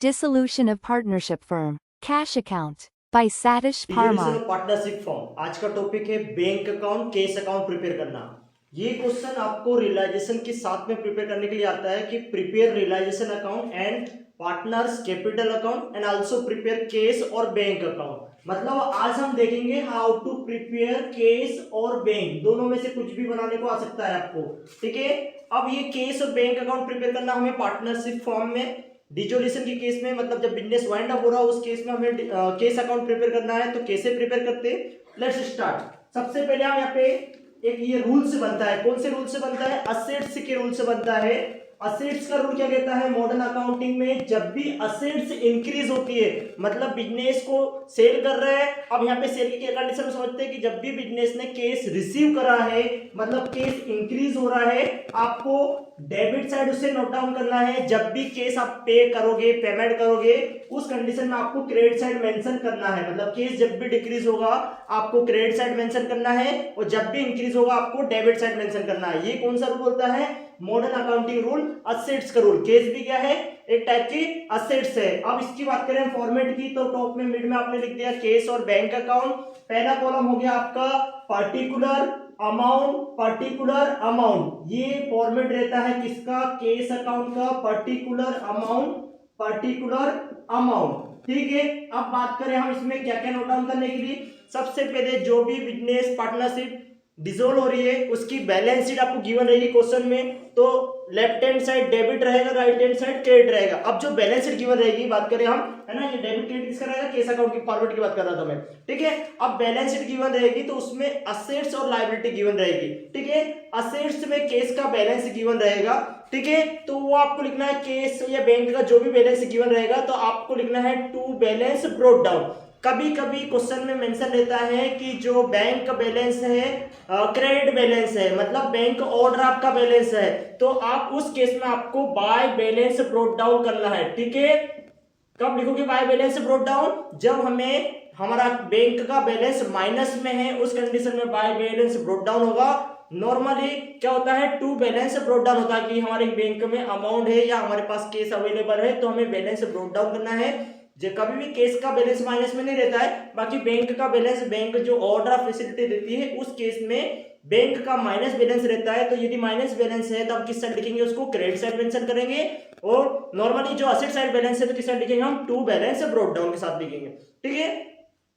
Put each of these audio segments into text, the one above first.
Dissolution of Partnership Firm. Cash Account by Satish dissolution Parmar. Of partnership form. आज का topic है bank account case account prepare करना। ये question आपको realisation के साथ में प्रिपेयर करने के लिए आता है कि prepare realisation account and partners capital account and also prepare cash और बैंक अकाउंट। मतलब आज हम देखेंगे हाउ टू प्रिपेयर केस और बैंक, दोनों में से कुछ भी बनाने को आ सकता है आपको। ठीक है, अब ये केस और बैंक अकाउंट प्रिपेयर करना हमें पार्टनरशिप फॉर्म में। डिसोल्यूशन के केस में मतलब जब बिजनेस वाइंड अप हो रहा है उस केस में हमें केस अकाउंट प्रिपेयर करना है। तो कैसे प्रिपेयर करते हैं, लेट्स स्टार्ट। सबसे पहले हम यहाँ पे एक ये रूल से बनता है। कौन से रूल से बनता है? असेट्स के रूल से बनता है। असेट्स का रूल क्या कहता है मॉडर्न अकाउंटिंग में? जब भी असेट्स इंक्रीज होती है, मतलब बिजनेस को सेल कर रहे हैं। अब यहाँ पे सेल की कंडीशन में समझते हैं कि जब भी बिजनेस ने केस रिसीव करा है, मतलब केस इंक्रीज हो रहा है, आपको डेबिट साइड उसे नोट डाउन करना है। जब भी केस आप पे करोगे, पेमेंट करोगे, उस कंडीशन में आपको क्रेडिट साइड मेंशन करना है। मतलब केस जब भी डिक्रीज होगा आपको क्रेडिट साइड मेंशन करना है, और जब भी इंक्रीज होगा आपको डेबिट साइड मेंशन करना है। ये कौन सा रूल बोलता है? मॉडर्न अकाउंटिंग रूल, असेट्स का रूल। केस भी क्या है? एक टाइप की असेट्स है। अब इसकी बात करें फॉर्मेट की, तो टॉप में मिड में आपने लिख दिया केस और बैंक अकाउंट। पहला कॉलम हो गया आपका पर्टिकुलर अमाउंट, पर्टिकुलर अमाउंट। ये फॉर्मेट रहता है किसका? केस अकाउंट का। Particular amount, particular amount. ठीक है, अब बात करें हम इसमें क्या क्या नोट डाउन करने के लिए। सबसे पहले जो भी बिजनेस पार्टनरशिप डिसॉल्व हो रही है उसकी बैलेंस शीट आपको गिवन रहेगी क्वेश्चन में। तो लेफ्ट हैंड साइड डेबिट रहेगा, राइट हैंड साइड क्रेडिट रहेगा। अब जो बैलेंस शीट गिवन रहेगी, बात करें हम, है ना, ये डेबिट क्रेडिट किसका रहेगा? केस अकाउंट की फॉर्मेट की बात कर रहा था मैं। ठीक है, अब बैलेंस शीट गिवन रहेगी तो उसमें असेट्स और लायबिलिटी गिवन रहेगी। ठीक है, असेट्स में केस का बैलेंस गिवन रहेगा। ठीक है, तो वो आपको लिखना है केस या बैंक का जो भी बैलेंस गिवन रहेगा तो आपको लिखना है टू बैलेंस ब्रोट डाउन। कभी कभी क्वेश्चन में मेंशन रहता है कि जो बैंक का बैलेंस है क्रेडिट बैलेंस है, मतलब बैंक ओवरड्राफ्ट का बैलेंस है, तो आप उस केस में आपको बाय बैलेंस ब्रोट डाउन करना है। ठीक है, कब लिखोगे बाय बैलेंस ब्रोट डाउन? जब हमें हमारा बैंक का बैलेंस माइनस में है, उस कंडीशन में बाय बैलेंस ब्रोट डाउन होगा। नॉर्मली क्या होता है? टू बैलेंस ब्रोट डाउन होता है कि हमारे बैंक में अमाउंट है या हमारे पास केस अवेलेबल है तो हमें बैलेंस ब्रोट डाउन करना है। जो कभी भी केस का बैलेंस माइनस में नहीं रहता है, बाकी बैंक का बैलेंस, बैंक जो ओवरड्राफ्ट फैसिलिटी देती है उस केस में बैंक का माइनस बैलेंस रहता है। तो यदि माइनस बैलेंस है तो हम किस साइड लिखेंगे? उसको क्रेडिट साइड मेंशन करेंगे। और नॉर्मली जो असेट साइड बैलेंस है तो किस साइड लिखेंगे? हम टू बैलेंस ब्रोट डाउन के साथ लिखेंगे। ठीक है,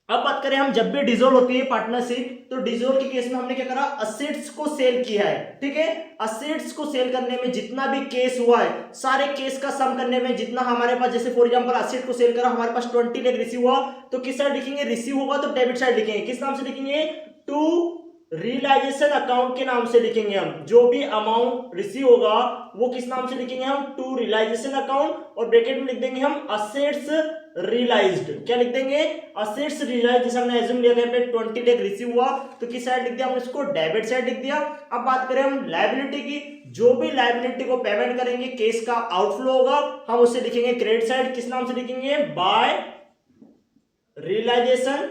अब बात करें हम जब भी डिसॉल्व होती है पार्टनरशिप, तो डिसॉल्व के केस में हमने क्या करा? असेट्स को सेल किया है। ठीक है, असेट्स को सेल करने में जितना भी केस हुआ है, सारे केस का सम करने में जितना हमारे पास, जैसे फॉर एग्जांपल असेट को सेल करा, हमारे पास 20 लाख रिसीव हुआ, तो किस साइड लिखेंगे? रिसीव होगा तो डेबिट साइड लिखेंगे। किस नाम से लिखेंगे? टू रियलाइजेशन अकाउंट के नाम से लिखेंगे हम। जो भी अमाउंट रिसीव होगा वो किस नाम से लिखेंगे? हम टू रियलाइजेशन अकाउंट, और ब्रैकेट में लिख देंगे हम असेट्स रियलाइज्ड। क्या लिख देंगे? Assets realised. जैसे हमने एज्यूम लिया था पे 20 लाख रिसीव हुआ तो किस साइड लिख दिया? हमने इसको डेबिट साइड लिख दिया। अब बात करें हम लायबिलिटी की, जो भी लायबिलिटी को पेमेंट करेंगे, केस का आउटफ्लो होगा, हम उसे लिखेंगे क्रेडिट साइड। किस नाम से लिखेंगे? By realisation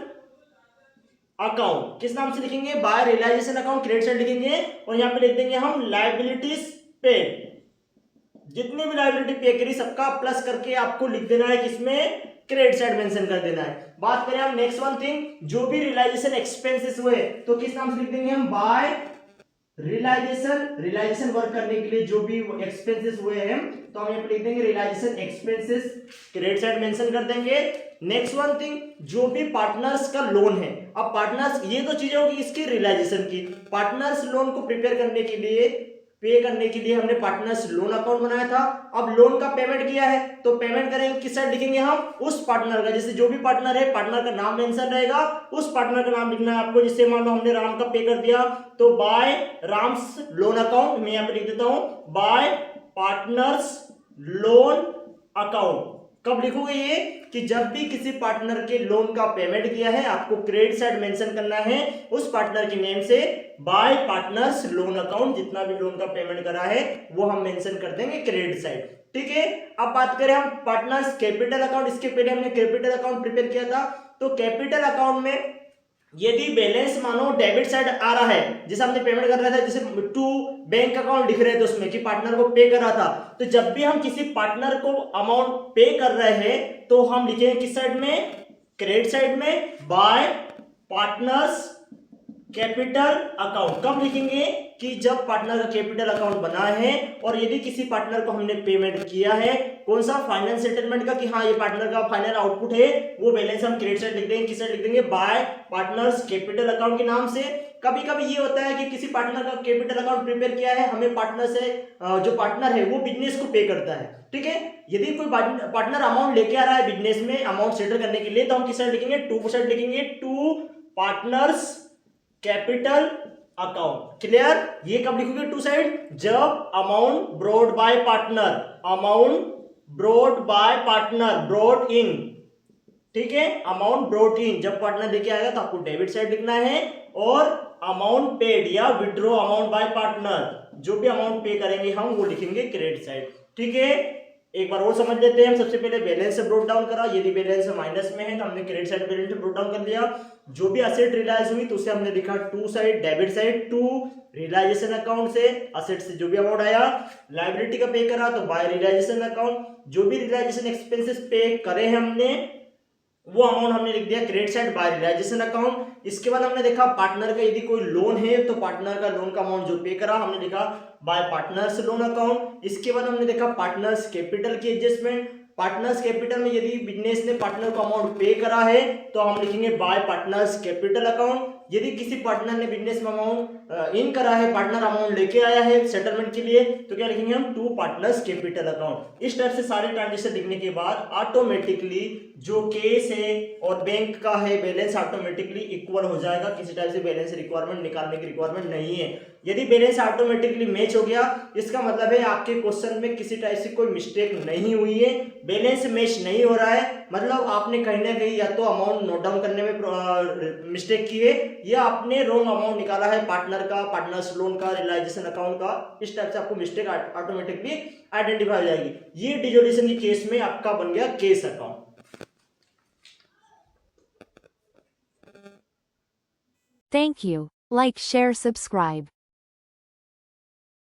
account. किस नाम से लिखेंगे? By realisation account, credit side लिखेंगे। और यहां पे लिख देंगे हम लायबिलिटीज पेड। जितनी भी लायबिलिटी पे करी सबका प्लस करके आपको लिख देना है किसमें? क्रेडिट साइड मेंशन कर देना है। बात करें हम नेक्स्ट वन थिंग, जो भी रियलाइजेशन एक्सपेंसेस हुए तो किस नाम से लिख देंगे हम? बाय रियलाइजेशन वर्क करने के लिए जो भी एक्सपेंसेस हुए हैं तो हम यहाँ पे लिख देंगे realisation expenses, credit side mention कर देंगे। नेक्स्ट वन थिंग, जो भी पार्टनर्स का लोन है। अब पार्टनर्स, ये तो चीजें होगी इसकी रियलाइजेशन की। पार्टनर्स लोन को प्रिपेयर करने के लिए, पे करने के लिए हमने पार्टनर्स लोन अकाउंट बनाया था। अब लोन का पेमेंट किया है तो पेमेंट करेंगे किस साइड लिखेंगे? हम उस पार्टनर का, जैसे जो भी पार्टनर है पार्टनर का नाम मेंशन रहेगा, उस पार्टनर का नाम लिखना है आपको। जैसे मान लो हमने राम का पे कर दिया तो बाय राम्स लोन अकाउंट, मैं यहां पे लिख देता हूं बाय पार्टनर्स लोन अकाउंट। कब लिखोगे ये? कि जब भी किसी पार्टनर के लोन का पेमेंट किया है आपको क्रेडिट साइड मेंशन करना है उस पार्टनर के नेम से बाय पार्टनर्स लोन अकाउंट। जितना भी लोन का पेमेंट करा है वो हम मेंशन कर देंगे क्रेडिट साइड। ठीक है, अब बात करें हम पार्टनर्स कैपिटल अकाउंट। इसके पहले हमने कैपिटल अकाउंट प्रिपेयर किया था, तो कैपिटल अकाउंट में यदि बैलेंस मानो डेबिट साइड आ रहा है, जैसे हमने पेमेंट कर रहा था, जैसे टू बैंक अकाउंट दिख रहे थे उसमें कि पार्टनर को पे कर रहा था, तो जब भी हम किसी पार्टनर को अमाउंट पे कर रहे हैं तो हम लिखेंगे किस साइड में, क्रेडिट साइड में, बाय पार्टनर्स कैपिटल अकाउंट। कब लिखेंगे कि जब पार्टनर का कैपिटल अकाउंट बना है और यदि किसी पार्टनर को हमने पेमेंट किया है, कौन सा, फाइनल सेटलमेंट का, कि हाँ ये पार्टनर का फाइनल आउटपुट है, वो बैलेंस हम क्रेडिट साइड लिख देंगे, किस साइड लिख देंगे, बाय पार्टनर्स कैपिटल अकाउंट के नाम से। कभी कभी ये होता है कि किसी पार्टनर का कैपिटल अकाउंट प्रिपेयर किया है, हमें पार्टनर से जो पार्टनर है वो बिजनेस को पे करता है, ठीक है। यदि कोई पार्टनर अमाउंट लेके आ रहा है बिजनेस में अमाउंट सेटल करने के लिए, तो हम किस साइड लिखेंगे, टू साइड लिखेंगे, to partners capital account. Clear, ये कब लिखोगे टू साइड, जब amount brought by partner, amount brought by partner, brought in, ठीक है, अमाउंट ब्रॉड इन जब पार्टनर लेके आएगा तो आपको डेबिट साइड लिखना है, और अमाउंट पेड या विड्रॉ अमाउंट बाय पार्टनर, जो भी अमाउंट पे करेंगे हम वो लिखेंगे क्रेडिट साइड, ठीक है। एक बार और समझ लेते हैं हम। सबसे पहले बैलेंस से ब्रोट डाउन करा, यदि बैलेंस माइनस में है तो हमने क्रेडिट साइड बैलेंस से ब्रोट डाउन कर दिया। जो भी असेट रियलाइज हुई तो उसे हमने लिखा to side, debit side to realisation account से, असेट से जो भी अमाउंट आया, लायबिलिटी का पे करा तो बाय रियलाइजेशन अकाउंट, जो भी रियलाइजेशन एक्सपेंसेस पे करे हैं हमने वो अमाउंट हमने लिख दिया credit side by realisation account. इसके बाद हमने देखा पार्टनर का यदि कोई लोन है तो पार्टनर का लोन का अमाउंट जो पे करा हमने लिखा बाय पार्टनर्स लोन अकाउंट। इसके बाद हमने देखा पार्टनर्स कैपिटल की एडजस्टमेंट। पार्टनर्स कैपिटल में यदि बिजनेस ने पार्टनर को अमाउंट पे करा है तो हम लिखेंगे बाय पार्टनर्स कैपिटल अकाउंट। यदि किसी पार्टनर ने बिजनेस में अमाउंट इन करा है, पार्टनर अमाउंट लेके आया है सेटलमेंट के लिए, तो क्या लिखेंगे हम टू पार्टनर्स कैपिटल अकाउंट। इस टाइप से सारे ट्रांजेक्शन लिखने के बाद ऑटोमेटिकली जो केस है और बैंक का है बैलेंस ऑटोमेटिकली इक्वल हो जाएगा। किसी टाइप से बैलेंस रिक्वायरमेंट निकालने की रिक्वायरमेंट नहीं है। यदि बैलेंस ऑटोमेटिकली मैच हो गया इसका मतलब है आपके क्वेश्चन में किसी टाइप से कोई मिस्टेक नहीं हुई है, बैलेंस मैच नहीं हो रहा है, मतलब आपने कहीं ना कहीं या तो अमाउंट नोट डाउन करने में मिस्टेक की है या आपने रॉन्ग अमाउंट निकाला है पार्टनर का, पार्टनर्स लोन का, रियलाइजेशन अकाउंट का। इस टाइप से आपको मिस्टेक ऑटोमेटिकली आइडेंटिफाई हो जाएगी। ये डिसोल्यूशन के केस में आपका बन गया case account. Thank you. Like, share, subscribe.